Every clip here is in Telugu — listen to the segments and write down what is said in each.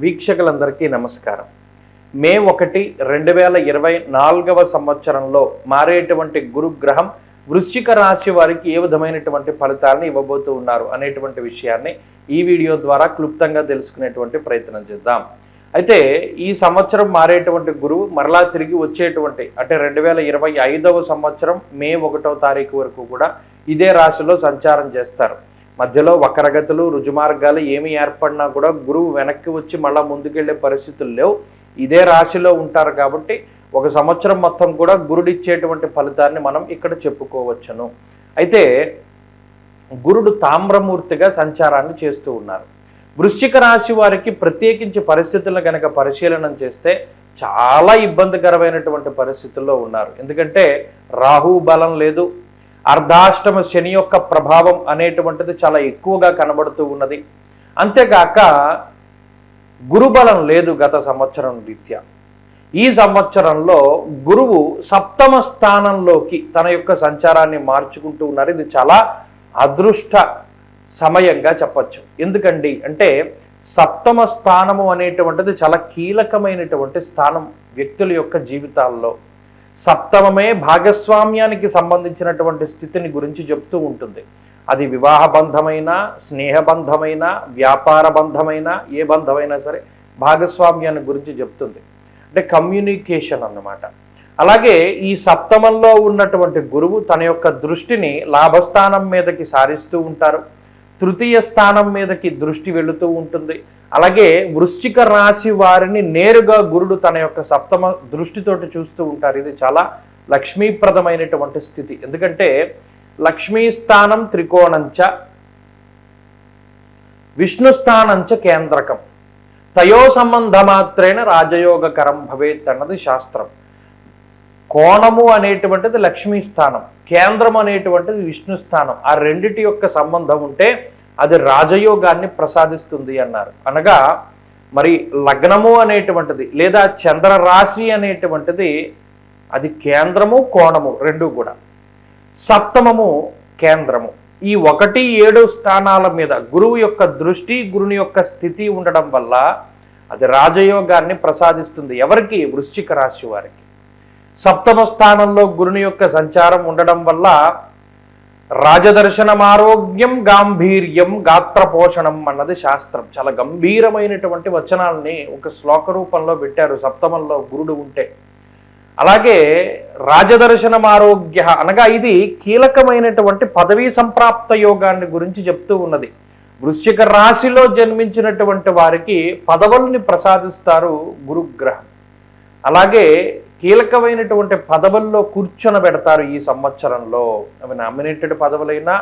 వీక్షకులందరికీ నమస్కారం. మే 1, 2024వ సంవత్సరంలో మారేటువంటి గురుగ్రహం వృశ్చిక రాశి వారికి ఏ విధమైనటువంటి ఫలితాలను ఇవ్వబోతూ ఉన్నారు అనేటువంటి విషయాన్ని ఈ వీడియో ద్వారా క్లుప్తంగా తెలుసుకునేటువంటి ప్రయత్నం చేద్దాం. అయితే ఈ సంవత్సరం మారేటువంటి గురువు మరలా తిరిగి వచ్చేటువంటి అంటే 2025వ సంవత్సరం మే 1వ తారీఖు వరకు కూడా ఇదే రాశిలో సంచారం చేస్తారు. మధ్యలో వక్రగతులు రుజుమార్గాలు ఏమి ఏర్పడినా కూడా గురువు వెనక్కి వచ్చి మళ్ళీ ముందుకెళ్లే పరిస్థితులు లేవు. ఇదే రాశిలో ఉంటారు కాబట్టి ఒక సంవత్సరం మొత్తం కూడా గురుడిచ్చేటువంటి ఫలితాన్ని మనం ఇక్కడ చెప్పుకోవచ్చును. అయితే గురుడు తామ్రమూర్తిగా సంచారాన్ని చేస్తూ ఉన్నారు. వృశ్చిక రాశి వారికి ప్రత్యేకించి పరిస్థితులను కనుక పరిశీలన చేస్తే చాలా ఇబ్బందికరమైనటువంటి పరిస్థితుల్లో ఉన్నారు. ఎందుకంటే రాహు బలం లేదు, అర్ధాష్టమ శని యొక్క ప్రభావం అనేటువంటిది చాలా ఎక్కువగా కనబడుతూ ఉన్నది. అంతేకాక గురుబలం లేదు గత సంవత్సరం రీత్యా. ఈ సంవత్సరంలో గురువు సప్తమ స్థానంలోకి తన యొక్క సంచారాన్ని మార్చుకుంటూ ఉన్నారు. ఇది చాలా అదృష్ట సమయంగా చెప్పచ్చు. ఎందుకండి అంటే సప్తమ స్థానము అనేటువంటిది చాలా కీలకమైనటువంటి స్థానం వ్యక్తుల యొక్క జీవితాల్లో. సప్తమమే భాగస్వామ్యానికి సంబంధించినటువంటి స్థితిని గురించి చెప్తూ ఉంటుంది. అది వివాహ బంధమైన, స్నేహబంధమైన, వ్యాపార బంధమైన, ఏ బంధమైనా సరే భాగస్వామ్యాన్ని గురించి చెప్తుంది. అంటే కమ్యూనికేషన్ అన్నమాట. అలాగే ఈ సప్తమంలో ఉన్నటువంటి గురువు తన యొక్క దృష్టిని లాభస్థానం మీదకి సారిస్తూ ఉంటారు. తృతీయ స్థానం మీదకి దృష్టి వెళుతూ ఉంటుంది. అలాగే వృశ్చిక రాశి వారిని నేరుగా గురుడు తన యొక్క సప్తమ దృష్టితోటి చూస్తూ ఉంటారు. ఇది చాలా లక్ష్మీప్రదమైనటువంటి స్థితి. ఎందుకంటే లక్ష్మీ స్థానం త్రికోణంచ విష్ణు స్థానంచ కేంద్రకం తయో సంబంధమాత్రేణ రాజయోగకరం భవేత్ అన్నది శాస్త్రం. కోణము అనేటువంటిది లక్ష్మీ స్థానం, కేంద్రం అనేటువంటిది విష్ణు స్థానం. ఆ రెండిటి యొక్క సంబంధం ఉంటే అది రాజయోగాన్ని ప్రసాదిస్తుంది అన్నారు. అనగా మరి లగ్నము అనేటువంటిది లేదా చంద్రరాశి అనేటువంటిది అది కేంద్రము కోణము రెండు కూడా. సప్తమము కేంద్రము. ఈ 1, 7 స్థానాల మీద గురువు యొక్క దృష్టి, గురుని యొక్క స్థితి ఉండడం వల్ల అది రాజయోగాన్ని ప్రసాదిస్తుంది. ఎవరికి? వృశ్చిక రాశి వారికి. సప్తమ స్థానంలో గురుని యొక్క సంచారం ఉండడం వల్ల రాజదర్శనం ఆరోగ్యం గాంభీర్యం గాత్రపోషణం అన్నది శాస్త్రం. చాలా గంభీరమైనటువంటి వచనాలని ఒక శ్లోక రూపంలో పెట్టారు సప్తమంలో గురుడు ఉంటే. అలాగే రాజదర్శనం ఆరోగ్య అనగా ఇది కీలకమైనటువంటి పదవీ సంప్రాప్త యోగాన్ని గురించి చెప్తూ ఉన్నది. వృశ్చిక రాశిలో జన్మించినటువంటి వారికి పదవుల్ని ప్రసాదిస్తారు గురుగ్రహం. అలాగే కీలకమైనటువంటి పదవుల్లో కూర్చొనబెడతారు ఈ సంవత్సరంలో. అవి నామినేటెడ్ పదవులైనా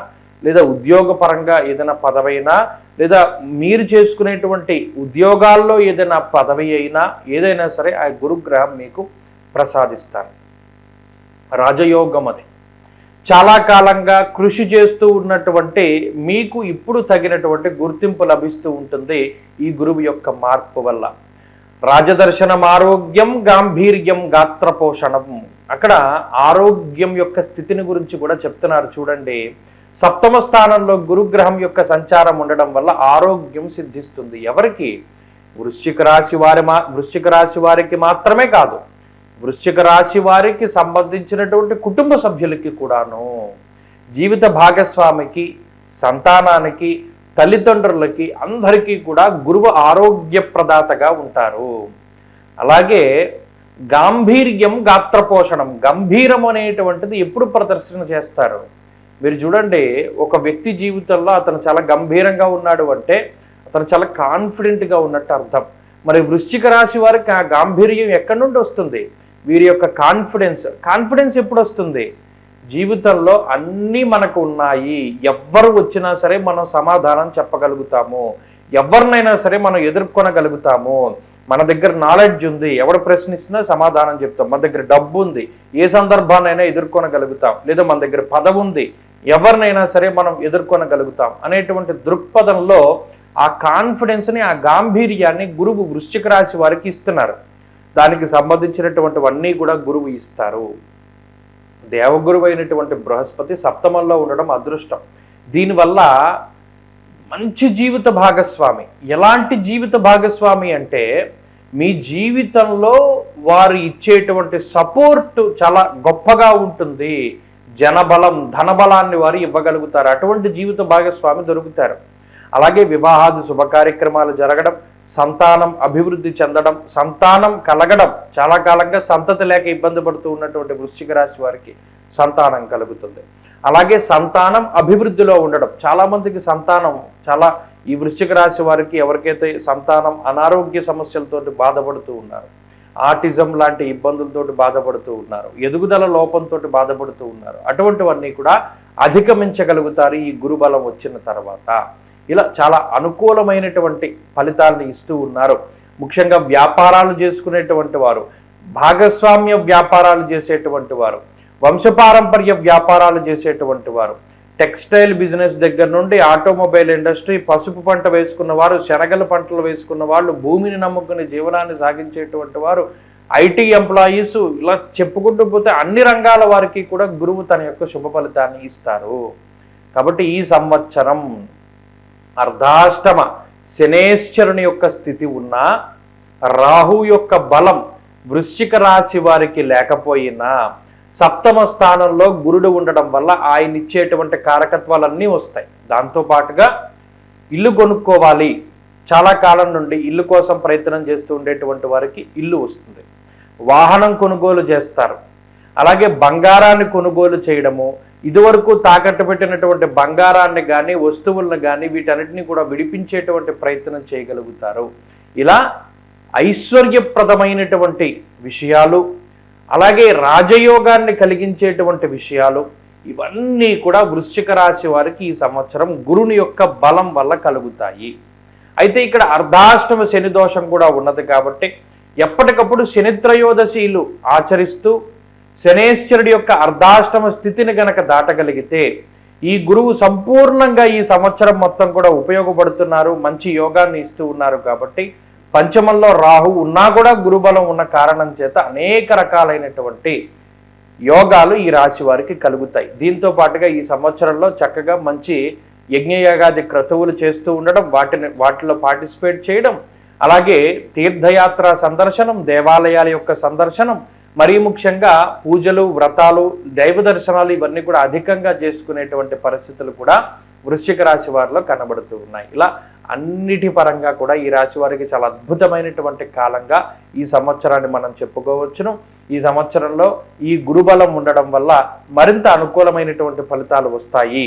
లేదా ఉద్యోగపరంగా ఏదైనా పదవైనా లేదా మీరు చేసుకునేటువంటి ఉద్యోగాల్లో ఏదైనా పదవి అయినా ఏదైనా సరే ఆ గురుగ్రహం మీకు ప్రసాదిస్తారు. రాజయోగం అది. చాలా కాలంగా కృషి చేస్తూ ఉన్నటువంటి మీకు ఇప్పుడు తగినటువంటి గుర్తింపు లభిస్తూ ఉంటుంది ఈ గురువు యొక్క మార్పు వల్ల. రాజదర్శనం ఆరోగ్యం గాంభీర్యం గాత్రపోషణం. అక్కడ ఆరోగ్యం యొక్క స్థితిని గురించి కూడా చెప్తున్నారు చూడండి. సప్తమ స్థానంలో గురుగ్రహం యొక్క సంచారం ఉండడం వల్ల ఆరోగ్యం సిద్ధిస్తుంది. ఎవరికి? వృశ్చిక రాశి వారికి మాత్రమే కాదు, వృశ్చిక రాశి వారికి సంబంధించినటువంటి కుటుంబ సభ్యులకి కూడాను, జీవిత భాగస్వామికి, సంతానానికి, తల్లిదండ్రులకి అందరికీ కూడా గురువు ఆరోగ్యప్రదాతగా ఉంటారు. అలాగే గాంభీర్యం గాత్రపోషణం. గంభీరం అనేటువంటిది ఎప్పుడు ప్రదర్శన చేస్తారు? మీరు చూడండి, ఒక వ్యక్తి జీవితంలో అతను చాలా గంభీరంగా ఉన్నాడు అంటే అతను చాలా కాన్ఫిడెంట్గా ఉన్నట్టు అర్థం. మరి వృశ్చిక రాశి వారికి ఆ గాంభీర్యం ఎక్కడి నుండి వస్తుంది? వీరి యొక్క కాన్ఫిడెన్స్ ఎప్పుడు వస్తుంది? జీవితంలో అన్నీ మనకు ఉన్నాయి, ఎవ్వరు వచ్చినా సరే మనం సమాధానం చెప్పగలుగుతాము, ఎవరినైనా సరే మనం ఎదుర్కొనగలుగుతాము, మన దగ్గర నాలెడ్జ్ ఉంది, ఎవరు ప్రశ్నిస్తున్నా సమాధానం చెప్తాం, మన దగ్గర డబ్బు ఉంది, ఏ సందర్భాన్నైనా ఎదుర్కొనగలుగుతాం, లేదా మన దగ్గర పదవి ఉంది, ఎవరినైనా సరే మనం ఎదుర్కొనగలుగుతాం అనేటువంటి దృక్పథంలో ఆ కాన్ఫిడెన్స్ని, ఆ గాంభీర్యాన్ని గురువు వృశ్చిక రాశి వారికి ఇస్తున్నారు. దానికి సంబంధించినటువంటివన్నీ కూడా గురువు ఇస్తారు. దేవగురువు అయినటువంటి బృహస్పతి సప్తమంలో ఉండడం అదృష్టం. దీనివల్ల మంచి జీవిత భాగస్వామి. ఎలాంటి జీవిత భాగస్వామి అంటే మీ జీవితంలో వారు ఇచ్చేటువంటి సపోర్ట్ చాలా గొప్పగా ఉంటుంది. జనబలం, ధనబలాన్ని వారు ఇవ్వగలుగుతారు. అటువంటి జీవిత భాగస్వామి దొరుకుతారు. అలాగే వివాహాది శుభ కార్యక్రమాలు జరగడం, సంతానం అభివృద్ధి చెందడం, సంతానం కలగడం. చాలా కాలంగా సంతతి లేక ఇబ్బంది పడుతూ ఉన్నటువంటి వృశ్చిక రాశి వారికి సంతానం కలుగుతుంది. అలాగే సంతానం అభివృద్ధిలో ఉండడం. చాలామందికి సంతానం చాలా ఈ వృశ్చిక రాశి వారికి ఎవరికైతే సంతానం అనారోగ్య సమస్యలతోటి బాధపడుతూ ఉన్నారు, ఆటిజం లాంటి ఇబ్బందులతో బాధపడుతూ ఉన్నారు, ఎదుగుదల లోపంతో బాధపడుతూ ఉన్నారు, అటువంటివన్నీ కూడా అధిగమించగలుగుతారు ఈ గురుబలం వచ్చిన తర్వాత. ఇలా చాలా అనుకూలమైనటువంటి ఫలితాలను ఇస్తూ ఉన్నారు. ముఖ్యంగా వ్యాపారాలు చేసుకునేటువంటి వారు, భాగస్వామ్య వ్యాపారాలు చేసేటువంటి వారు, వంశపారంపర్య వ్యాపారాలు చేసేటువంటి వారు, టెక్స్టైల్ బిజినెస్ దగ్గర నుండి ఆటోమొబైల్ ఇండస్ట్రీ, పసుపు పంట వేసుకున్న వారు, శనగల పంటలు వేసుకున్న వాళ్ళు, భూమిని నమ్ముకుని జీవనాన్ని సాగించేటువంటి వారు, ఐటీ ఎంప్లాయీస్, ఇలా చెప్పుకుంటూ పోతే అన్ని రంగాల వారికి కూడా గురువు తన యొక్క శుభ ఫలితాన్ని ఇస్తారు. కాబట్టి ఈ సంవత్సరం అర్ధాష్టమ శనేశ్వరుని యొక్క స్థితి ఉన్న రాహు యొక్క బలం వృశ్చిక రాశి వారికి లేకపోయినా సప్తమ స్థానంలో గురుడు ఉండడం వల్ల ఆయన ఇచ్చేటువంటి కారకత్వాలన్నీ వస్తాయి. దాంతోపాటుగా ఇల్లు కొనుక్కోవాలి, చాలా కాలం నుండి ఇల్లు కోసం ప్రయత్నం చేస్తూ ఉండేటువంటి వారికి ఇల్లు వస్తుంది. వాహనం కొనుగోలు చేస్తారు. అలాగే బంగారాన్ని కొనుగోలు చేయడము, ఇదివరకు తాకట్టు పెట్టినటువంటి బంగారాన్ని కానీ వస్తువులను కానీ వీటన్నిటిని కూడా విడిపించేటువంటి ప్రయత్నం చేయగలుగుతారు. ఇలా ఐశ్వర్యప్రదమైనటువంటి విషయాలు, అలాగే రాజయోగాన్ని కలిగించేటువంటి విషయాలు, ఇవన్నీ కూడా వృశ్చిక రాశి వారికి ఈ సంవత్సరం గురుని యొక్క బలం వల్ల కలుగుతాయి. అయితే ఇక్కడ అర్ధాష్టమ శని దోషం కూడా ఉన్నది కాబట్టి ఎప్పటికప్పుడు శనిత్రయోదశీలు ఆచరిస్తూ శనేశ్వరుడి యొక్క అర్ధాష్టమ స్థితిని గనక దాటగలిగితే ఈ గురువు సంపూర్ణంగా ఈ సంవత్సరం మొత్తం కూడా ఉపయోగపడుతున్నారు, మంచి యోగాన్ని ఇస్తూ ఉన్నారు. కాబట్టి పంచమంలో రాహు ఉన్నా కూడా గురుబలం ఉన్న కారణం చేత అనేక రకాలైనటువంటి యోగాలు ఈ రాశి వారికి కలుగుతాయి. దీంతో పాటుగా ఈ సంవత్సరంలో చక్కగా మంచి యజ్ఞయాగాది క్రతువులు చేస్తూ ఉండడం, వాటిలో పార్టిసిపేట్ చేయడం, అలాగే తీర్థయాత్ర సందర్శనం, దేవాలయాల యొక్క సందర్శనం, మరీ ముఖ్యంగా పూజలు, వ్రతాలు, దైవ దర్శనాలు ఇవన్నీ కూడా అధికంగా చేసుకునేటువంటి పరిస్థితులు కూడా వృశ్చిక రాశి వారిలో కనబడుతూ ఉన్నాయి. ఇలా అన్నిటి పరంగా కూడా ఈ రాశి వారికి చాలా అద్భుతమైనటువంటి కాలంగా ఈ సంవత్సరాన్ని మనం చెప్పుకోవచ్చును. ఈ సంవత్సరంలో ఈ గురుబలం ఉండడం వల్ల మరింత అనుకూలమైనటువంటి ఫలితాలు వస్తాయి.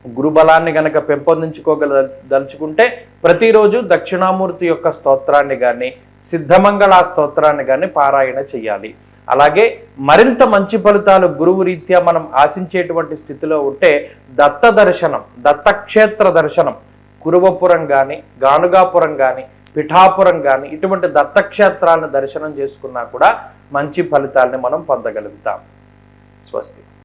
గురుబలాన్ని గనక పెంపొందించుకోగలదలుచుకుంటే ప్రతిరోజు దక్షిణామూర్తి యొక్క స్తోత్రాన్ని కానీ సిద్ధమంగళ స్తోత్రాన్ని కానీ పారాయణ చేయాలి. అలాగే మరింత మంచి ఫలితాలు గురువు రీత్యా మనం ఆశించేటువంటి స్థితిలో ఉంటే దత్త దర్శనం, దత్తక్షేత్ర దర్శనం, కురువపురం కానీ, గానుగాపురం కానీ, పిఠాపురం కానీ ఇటువంటి దత్తక్షేత్రాలను దర్శనం చేసుకున్నా కూడా మంచి ఫలితాలని మనం పొందగలుగుతాం. స్వస్తి.